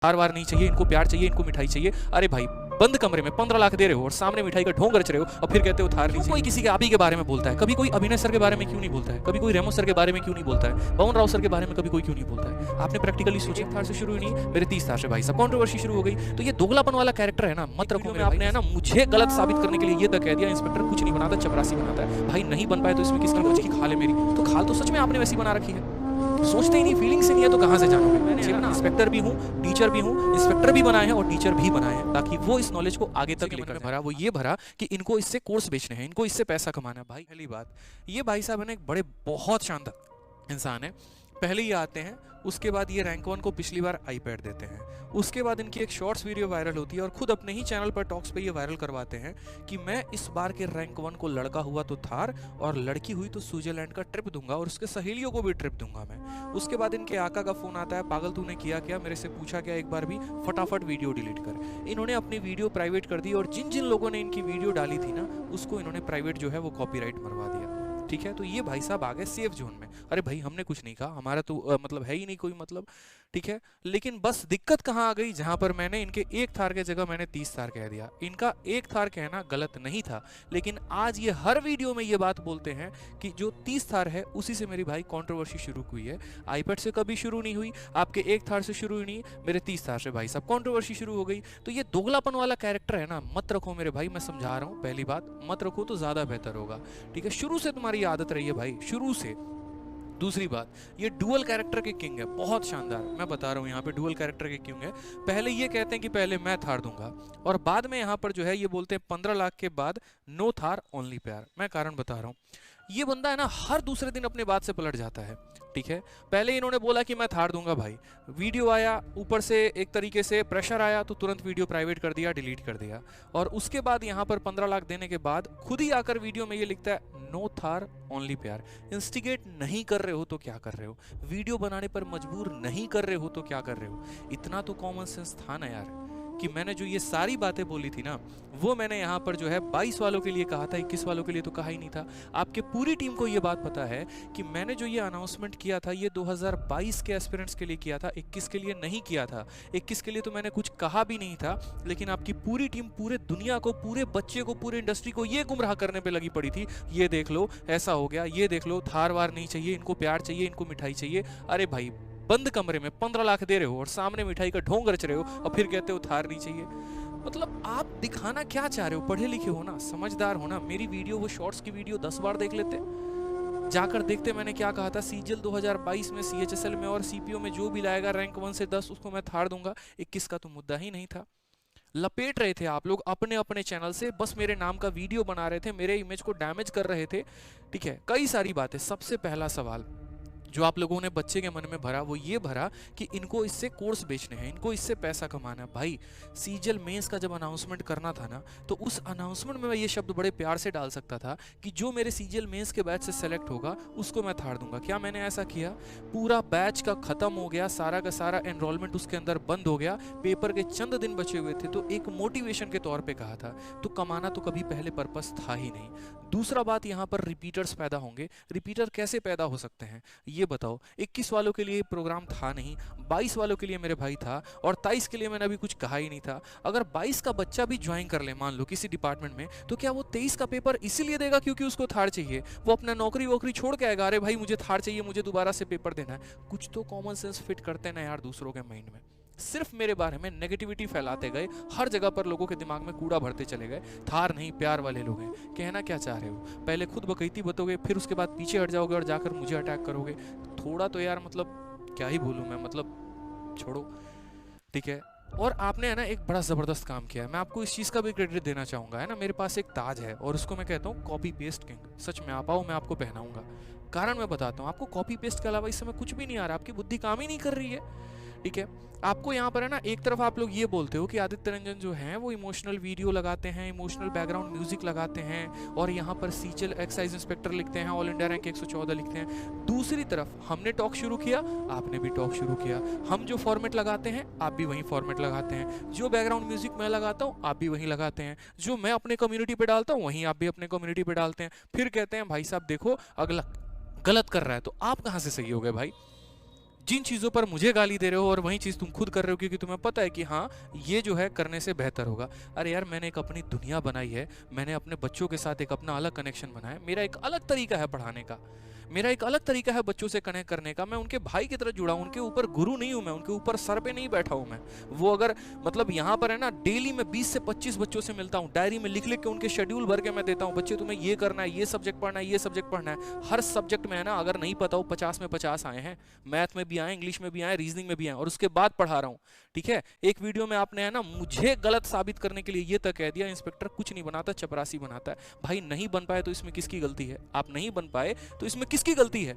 हार वार नहीं चाहिए, इनको प्यार चाहिए, इनको मिठाई चाहिए। अरे भाई बंद कमरे में 15 लाख दे रहे हो और सामने मिठाई का ढोंग रच रहे हो और फिर कहते हो थार लीजिए। कोई किसी के आप ही के बारे में बोलता है, कभी कोई अभिनय सर के बारे में क्यों नहीं बोलता है, कभी कोई रेमो सर के बारे में क्यों नहीं बोलता है, पवन राव सर के बारे में कभी कोई क्यों नहीं बोलता है। आपने प्रैक्टिकली सोचे थार से शुरू नहीं, मेरे 30 थार से भाई सब कंट्रोवर्सी शुरू हो गई। तो ये दोगलापन वाला कैरेक्टर है ना, मत रखो। में आपने है ना मुझे गलत साबित करने के लिए ये तक कह दिया इंस्पेक्टर कुछ नहीं बनाता, चपरासी बनाता है। भाई नहीं बन पाए तो इसमें किसकी बच की खाल है मेरी, तो खाल तो सच में आपने वैसी बना रखी है। सोचते ही नहीं, फीलिंग से नहीं है तो कहां से जानोगे। मैंने ना इंस्पेक्टर भी हूं, टीचर भी हूं, इंस्पेक्टर भी बनाए हैं और टीचर भी बनाए हैं ताकि वो इस नॉलेज को आगे तक लेकर भरा। वो ये भरा कि इनको इससे कोर्स बेचने हैं, इनको इससे पैसा कमाना है। भाई पहली बात ये भाई साहब है ना एक बड़े बहुत शानदार इंसान है। पहले ये आते हैं, उसके बाद ये रैंक 1 को पिछली बार आईपैड देते हैं, उसके बाद इनकी एक शॉर्ट्स वीडियो वायरल होती है और खुद अपने ही चैनल पर टॉक्स पे ये वायरल करवाते हैं कि मैं इस बार के रैंक 1 को लड़का हुआ तो थार और लड़की हुई तो स्विट्जरलैंड का ट्रिप दूंगा और उसके सहेलियों को भी ट्रिप दूंगा मैं। उसके बाद इनके आका का फोन आता है, पागल तूने किया क्या, मेरे से पूछा क्या एक बार भी, फटाफट वीडियो डिलीट कर। इन्होंने अपनी वीडियो प्राइवेट कर दी और जिन जिन लोगों ने इनकी वीडियो डाली थी ना उसको इन्होंने प्राइवेट जो है वो कॉपीराइट मरवा दिया। ठीक है, तो ये भाई साहब आ गए सेफ जोन में। अरे भाई हमने कुछ नहीं कहा, हमारा तो मतलब है ही नहीं कोई मतलब। ठीक है, लेकिन बस दिक्कत कहाँ आ गई, जहां पर मैंने इनके एक थार के जगह मैंने 30 थार कह दिया। इनका एक थार कहना गलत नहीं था, लेकिन आज ये हर वीडियो में ये बात बोलते हैं कि जो 30 थार है उसी से मेरी भाई कंट्रोवर्सी शुरू हुई है। आईपैड से कभी शुरू नहीं हुई, आपके एक थार से शुरू हुई नहीं, मेरे 30 थार से भाई साहब कंट्रोवर्सी शुरू हो गई। तो ये दोगलापन वाला कैरेक्टर है ना, मत रखो मेरे भाई, मैं समझा रहा हूँ। पहली बात मत रखो तो ज्यादा बेहतर होगा। ठीक है, शुरू से तुम्हारी आदत रही है भाई, शुरू से। दूसरी बात, ये डुअल कैरेक्टर के किंग है, बहुत शानदार। मैं बता रहा हूँ यहाँ पे डुअल कैरेक्टर के किंग है। पहले ये कहते हैं कि पहले मैं थार दूंगा और बाद में यहाँ पर जो है ये बोलते हैं 15 लाख के बाद नो थार ओनली प्यार। मैं कारण बता रहा हूँ, ये बंदा है ना हर दूसरे दिन अपने बात से पलट जाता है। ठीक है, पहले इन्होंने बोला कि मैं थार दूंगा भाई, वीडियो आया, ऊपर से एक तरीके से प्रेशर आया तो तुरंत वीडियो प्राइवेट कर दिया, डिलीट कर दिया। और उसके बाद यहाँ पर 15 लाख देने के बाद खुद ही आकर वीडियो में ये लिखता है नो थार ओनली प्यार। इंस्टिगेट नहीं कर रहे हो तो क्या कर रहे हो, वीडियो बनाने पर मजबूर नहीं कर रहे हो तो क्या कर रहे हो। इतना तो कॉमन सेंस था ना यार, कि मैंने जो ये सारी बातें बोली थी ना वो मैंने यहाँ पर जो है 22 वालों के लिए कहा था, 21 वालों के लिए तो कहा ही नहीं था। आपके पूरी टीम को ये बात पता है कि मैंने जो ये अनाउंसमेंट किया था ये 2022 के एस्पिरेंट्स के लिए किया था, 21 के लिए नहीं किया था। 21 के लिए तो मैंने कुछ कहा भी नहीं था, लेकिन आपकी पूरी टीम पूरे दुनिया को, पूरे बच्चे को, पूरे इंडस्ट्री को ये गुमराह करने पर लगी पड़ी थी। ये देख लो ऐसा हो गया, ये देख लो थार वार नहीं चाहिए, इनको प्यार चाहिए, इनको मिठाई चाहिए। अरे भाई बंद कमरे में 15 लाख दे रहे हो और सामने मिठाई का ढोंग रच रहे हो और फिर कहते हो थार नहीं चाहिए। मतलब आप दिखाना क्या चाह रहे हो, पढ़े लिखे हो ना, समझदार हो ना। मेरी वीडियो, वो शॉर्ट्स की वीडियो 10 बार देख लेते, जाकर देखते मैंने क्या कहा था। सीजल 2022 में सीएचएसएल में और सीपीओ में जो भी लाएगा रैंक 1 से 10 उसको मैं थार दूंगा। 21 का तो मुद्दा ही नहीं था। लपेट रहे थे आप लोग अपने अपने चैनल से, बस मेरे नाम का वीडियो बना रहे थे, मेरे इमेज को डैमेज कर रहे थे। ठीक है, कई सारी बातें। सबसे पहला सवाल जो आप लोगों ने बच्चे के मन में भरा वो ये भरा कि इनको इससे कोर्स बेचने हैं, इनको इससे पैसा कमाना है। भाई सीजल मेंस का जब अनाउंसमेंट करना था ना तो उस अनाउंसमेंट में मैं ये शब्द बड़े प्यार से डाल सकता था कि जो मेरे सीजल मेंस के बैच से सेलेक्ट होगा उसको मैं थार दूंगा। क्या मैंने ऐसा किया? पूरा बैच का खत्म हो गया, सारा का सारा एनरोलमेंट उसके अंदर बंद हो गया, पेपर के चंद दिन बचे हुए थे, तो एक मोटिवेशन के तौर पर कहा था। तो कमाना तो कभी पहले पर्पस था ही नहीं। दूसरा बात, यहाँ पर रिपीटर्स पैदा होंगे। रिपीटर कैसे पैदा हो सकते हैं ये बताओ। 21 वालों के लिए प्रोग्राम था नहीं, 22 वालों के लिए मेरे भाई था और 23 के लिए मैंने अभी कुछ कहा ही नहीं था। अगर 22 का बच्चा भी ज्वाइन कर ले मान लो किसी डिपार्टमेंट में, तो क्या वो 23 का पेपर इसीलिए देगा क्योंकि उसको थार चाहिए? वो अपना नौकरी वोकरी छोड़ के आएगा, अरे भाई मुझे थार चाहिए, मुझे दोबारा से पेपर देना है। कुछ तो कॉमन सेंस फिट करते ना यार दूसरों के माइंड में। सिर्फ मेरे बारे में नेगेटिविटी फैलाते गए, हर जगह पर लोगों के दिमाग में कूड़ा भरते चले गए। थार नहीं प्यार वाले लोग हैं। कहना क्या चाह रहे हो? पहले खुद बकैती बताओगे, फिर उसके बाद पीछे हट जाओगे और जाकर मुझे अटैक करोगे। थोड़ा तो यार मतलब क्या ही बोलूं मैं, मतलब छोड़ो। ठीक है, और आपने है ना एक बड़ा ज़बरदस्त काम किया है, मैं आपको इस चीज़ का भी क्रेडिट देना चाहूँगा। है ना, मेरे पास एक ताज है और उसको मैं कहता हूँ कॉपी पेस्ट किंग। सच में आप आओ, मैं आपको पहनाऊंगा। कारण मैं बताता हूँ, आपको कॉपी पेस्ट के अलावा इस समय कुछ भी नहीं आ रहा, आपकी बुद्धि काम ही नहीं कर रही है। ठीक है, आपको यहाँ पर है ना एक तरफ आप लोग ये बोलते हो कि आदित्य रंजन जो हैं वो इमोशनल वीडियो लगाते हैं, इमोशनल बैकग्राउंड म्यूजिक लगाते हैं और यहाँ पर सीचल एक्साइज इंस्पेक्टर लिखते हैं, ऑल इंडिया रैंक 114 लिखते हैं। दूसरी तरफ हमने टॉक शुरू किया, आपने भी टॉक शुरू किया। हम जो फॉर्मेट लगाते हैं आप भी वही फॉर्मेट लगाते हैं, जो बैकग्राउंड म्यूजिक मैं लगाता हूँ आप भी वही लगाते हैं, जो मैं अपने कम्युनिटी पे डालता हूँ वहीं आप भी अपने कम्युनिटी पे डालते हैं। फिर कहते हैं भाई साहब देखो अगला गलत कर रहा है, तो आप कहाँ से सही हो गए भाई? जिन चीज़ों पर मुझे गाली दे रहे हो और वही चीज़ तुम खुद कर रहे हो क्योंकि तुम्हें पता है कि हाँ ये जो है करने से बेहतर होगा। अरे यार मैंने एक अपनी दुनिया बनाई है, मैंने अपने बच्चों के साथ एक अपना अलग कनेक्शन बनाया है, मेरा एक अलग तरीका है पढ़ाने का, मेरा एक अलग तरीका है बच्चों से कनेक्ट करने का। मैं उनके भाई की तरह जुड़ा हूँ, उनके ऊपर गुरु नहीं हूँ मैं, उनके ऊपर सर पे नहीं बैठा हूँ मैं। वो अगर मतलब यहाँ पर है ना डेली मैं 20 से 25 बच्चों से मिलता हूँ, डायरी में लिख लिख के उनके शेड्यूल भर के मैं देता हूँ, बच्चे तुम्हें ये करना है, ये सब्जेक्ट पढ़ना है, ये सब्जेक्ट पढ़ना है। हर सब्जेक्ट में है ना अगर नहीं पता हो 50 में 50 आए हैं, मैथ में भी आए, इंग्लिश में भी आए, रीजनिंग में भी आए, और उसके बाद पढ़ा रहा हूँ। ठीक है, एक वीडियो में आपने है ना मुझे गलत साबित करने के लिए ये तक कह दिया इंस्पेक्टर कुछ नहीं बनाता, चपरासी बनाता है। भाई नहीं बन पाए तो इसमें किसकी गलती है? आप नहीं बन पाए तो इसमें किसकी गलती है?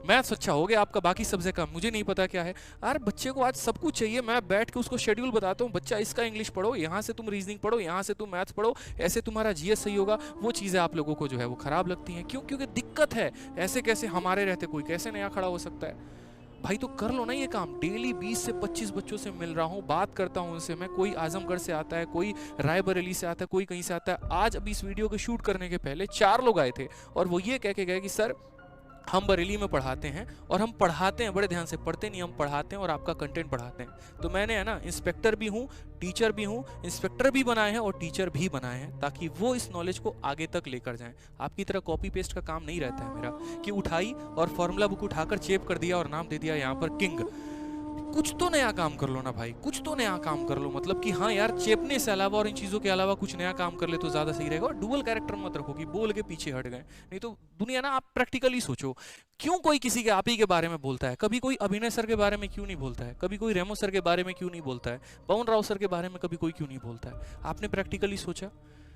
मैथ्स अच्छा हो गया आपका, बाकी सब्जेक्ट का मुझे नहीं पता क्या है। यार बच्चे को आज सब कुछ चाहिए, मैं बैठ के उसको शेड्यूल बताता हूँ, बच्चा इसका इंग्लिश पढ़ो, यहाँ से तुम रीजनिंग पढ़ो, यहाँ से तुम मैथ्स पढ़ो, ऐसे तुम्हारा जीएस सही होगा। वो चीज़ें आप लोगों को जो है वो खराब लगती हैं। क्यों? क्योंकि दिक्कत है। ऐसे कैसे हमारे रहते कोई कैसे नया खड़ा हो सकता है? भाई तो कर लो ना ये काम। डेली 20 से 25 बच्चों से मिल रहा हूँ, बात करता हूँ उनसे मैं, कोई आजमगढ़ से आता है, कोई रायबरेली से आता है, कोई कहीं से आता है। आज अभी इस वीडियो को शूट करने के पहले 4 लोग आए थे और वो ये कह के गए कि सर हम बरेली में पढ़ाते हैं और हम पढ़ाते हैं बड़े ध्यान से, पढ़ते नहीं हम पढ़ाते हैं और आपका कंटेंट पढ़ाते हैं। तो मैंने है ना इंस्पेक्टर भी हूँ, टीचर भी हूँ, इंस्पेक्टर भी बनाए हैं और टीचर भी बनाए हैं ताकि वो इस नॉलेज को आगे तक लेकर जाएं। आपकी तरह कॉपी पेस्ट का काम नहीं रहता है मेरा कि उठाई और फॉर्मूला बुक उठाकर चेप कर दिया और नाम दे दिया यहाँ पर किंग। कुछ तो नया काम कर लो ना भाई, कुछ तो नया काम कर लो। मतलब कि हाँ यार चेपने से अलावा और इन चीज़ों के अलावा कुछ नया काम कर ले तो ज़्यादा सही रहेगा। और डुअल कैरेक्टर मत रखो कि बोल के पीछे हट गए, नहीं तो दुनिया ना। आप प्रैक्टिकली सोचो, क्यों कोई किसी के आप ही के बारे में बोलता है? कभी कोई अभिनय सर के बारे में क्यों नहीं बोलता है? कभी कोई रेमो सर के बारे में क्यों नहीं बोलता है? पवन राव सर के बारे में कभी कोई क्यों नहीं बोलता है? आपने प्रैक्टिकली सोचा?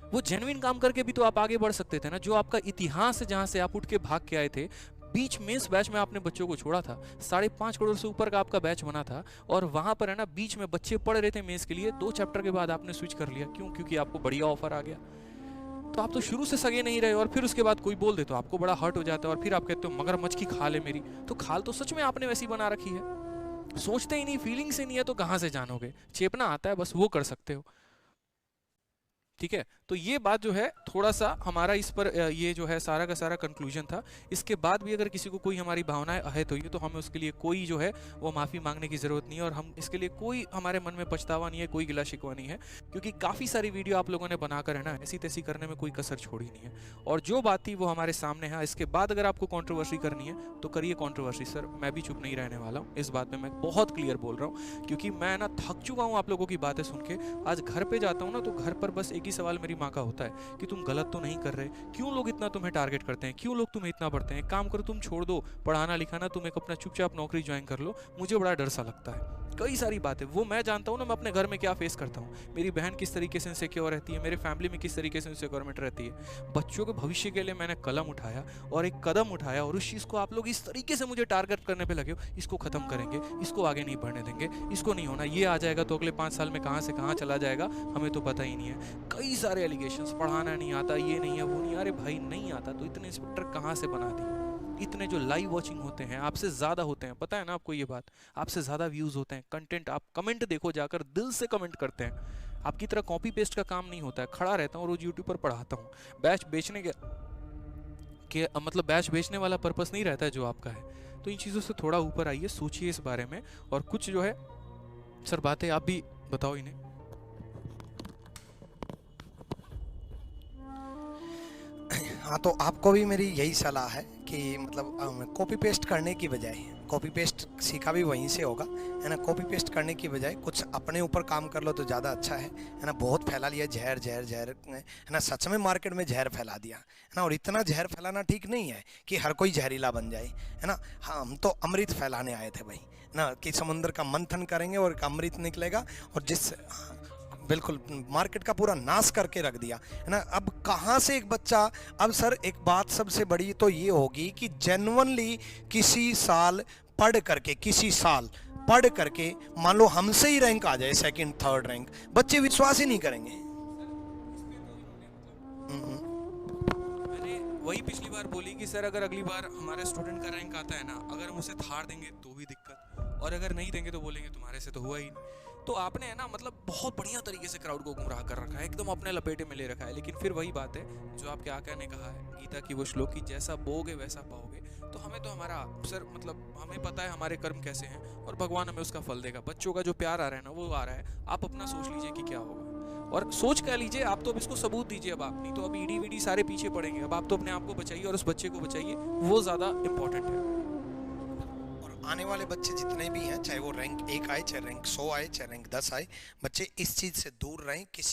वो जेन्युइन काम करके भी तो आप आगे बढ़ सकते थे ना। जो आपका इतिहास है जहाँ से आप उठ के भाग के आए थे, बीच मेंस बैच में आपने बच्चों को छोड़ा था, 5.5 करोड़ से ऊपर का आपका बैच बना था और वहां पर है ना बीच में बच्चे पढ़ रहे थे मेंस के लिए, 2 चैप्टर के बाद आपने स्विच कर लिया। क्यों? क्योंकि आपको बढ़िया ऑफर आ गया। तो आप तो शुरू से सगे नहीं रहे और फिर उसके बाद कोई बोल दे तो आपको बड़ा हर्ट हो जाता है और फिर आप कहते हो मगरमच्छ की खाल है मेरी। तो खाल तो सच में आपने वैसी बना रखी है। सोचते ही नहीं, फीलिंग से नहीं है तो कहां से जानोगे? चेपना आता है बस, वो कर सकते हो। ठीक है, तो ये बात जो है थोड़ा सा हमारा इस पर ये जो है सारा का सारा कंक्लूजन था। इसके बाद भी अगर किसी को कोई हमारी भावनाएं आहत हुई तो हमें उसके लिए कोई जो है वो माफ़ी मांगने की ज़रूरत नहीं है और हम इसके लिए कोई हमारे मन में पछतावा नहीं है, कोई गिला शिकवा नहीं है, क्योंकि काफ़ी सारी वीडियो आप लोगों ने बनाकर है ना ऐसी तैसी करने में कोई कसर छोड़ी नहीं है। और जो बात थी वो हमारे सामने है। इसके बाद अगर आपको कॉन्ट्रोवर्सी करनी है तो करिए कॉन्ट्रोवर्सी सर, मैं भी चुप नहीं रहने वाला हूँ। इस बात में मैं बहुत क्लियर बोल रहा हूँ क्योंकि मैं ना थक चुका हूँ आप लोगों की बातें सुन के। आज घर पे जाता हूँ ना तो घर पर बस एक ही सवाल मेरी माँ का होता है कि तुम गलत तो नहीं कर रहे, क्यों लोग इतना तुम्हें टारगेट करते हैं, क्यों लोग तुम्हें इतना पढ़ते हैं? काम करो, तुम छोड़ दो पढ़ाना लिखाना, तुम एक अपना चुपचाप नौकरी ज्वाइन कर लो। मुझे बड़ा डर सा लगता है। कई सारी बातें वो मैं जानता हूँ ना, मैं अपने घर में क्या फेस करता हूँ, मेरी बहन किस तरीके से इनसिक्योर रहती है, मेरे फैमिली में किस तरीके से इनसिक्योरमेंट रहती है। बच्चों के भविष्य के लिए मैंने कलम उठाया और एक कदम उठाया और उस चीज़ को आप लोग इस तरीके से मुझे टारगेट करने पे लगे हो, इसको खत्म करेंगे, इसको आगे नहीं बढ़ने देंगे, इसको नहीं होना, ये आ जाएगा तो अगले 5 साल में कहाँ से कहाँ चला जाएगा हमें तो पता ही नहीं है। कई सारे एलिगेशंस, पढ़ाना नहीं आता, ये नहीं है, वो नहीं। अरे भाई नहीं आता तो इतने इंस्पेक्टर कहाँ से बना दिए? इतने जो लाइव वॉचिंग होते हैं आपसे ज़्यादा होते हैं, पता है ना आपको ये बात? आपसे ज़्यादा व्यूज़ होते हैं, कंटेंट आप कमेंट देखो जाकर, दिल से कमेंट करते हैं। आपकी तरह कॉपी पेस्ट का काम नहीं होता है। खड़ा रहता हूँ रोज़ यूट्यूब पर पढ़ाता हूँ। बैच बेचने के मतलब बैच बेचने वाला पर्पस नहीं रहता है जो आपका है। तो इन चीज़ों से थोड़ा ऊपर आइए, सोचिए इस बारे में और कुछ जो है सर बातें आप भी बताओ इन्हें। हाँ, तो आपको भी मेरी यही सलाह है कि मतलब कॉपी पेस्ट करने की बजाय, कॉपी पेस्ट सीखा भी वहीं से होगा, है ना। कॉपी पेस्ट करने की बजाय कुछ अपने ऊपर काम कर लो तो ज़्यादा अच्छा है ना। बहुत फैला लिया जहर जहर जहर, है ना। सच में मार्केट में जहर फैला दिया, है ना। और इतना जहर फैलाना ठीक नहीं है कि हर कोई जहरीला बन जाए, है ना। हाँ, हम तो अमृत फैलाने आए थे भाई, ना, कि समुद्र का मंथन करेंगे और एक अमृत निकलेगा और जिस बिल्कुल मार्केट का पूरा नाश करके रख दिया, है ना। अब कहाँ से एक बच्चा, अब सर एक बात सबसे बड़ी तो ये होगी कि जेन्युइनली किसी साल पढ़ करके, किसी साल पढ़ करके मान लो हमसे ही रैंक आ जाए, 2nd 3rd रैंक, बच्चे विश्वास ही नहीं करेंगे। मैंने वही पिछली बार बोली कि सर अगर अगली बार हमारे स्टूडेंट का रैंक आता है ना, अगर हम उसे थार देंगे तो भी दिक्कत, और अगर नहीं देंगे तो बोलेंगे तुम्हारे से तो हुआ ही नहीं। तो आपने है ना मतलब बहुत बढ़िया तरीके से क्राउड को गुमराह कर रखा है, एकदम अपने लपेटे में ले रखा है। लेकिन फिर वही बात है जो आपके आका ने कहा है गीता की वो श्लोक की, जैसा बोओगे वैसा पाओगे। तो हमें तो हमारा सर मतलब हमें पता है हमारे कर्म कैसे हैं और भगवान हमें उसका फल देगा। बच्चों का जो प्यार आ रहा है ना वो आ रहा है, आप अपना सोच लीजिए कि क्या होगा और सोच कह लीजिए आप, तो अब इसको सबूत दीजिए। अब आप नहीं तो अब ईडी वीडी सारे पीछे पड़ेंगे। अब आप तो अपने आप को बचाइए और उस बच्चे को बचाइए, वो ज़्यादा इंपॉर्टेंट है। और आने वाले बच्चे जितने भी हैं, चाहे वो रैंक 1 आए, चाहे रैंक 100 आए, चाहे रैंक 10 आए, बच्चे इस चीज़ से दूर रहें। किसी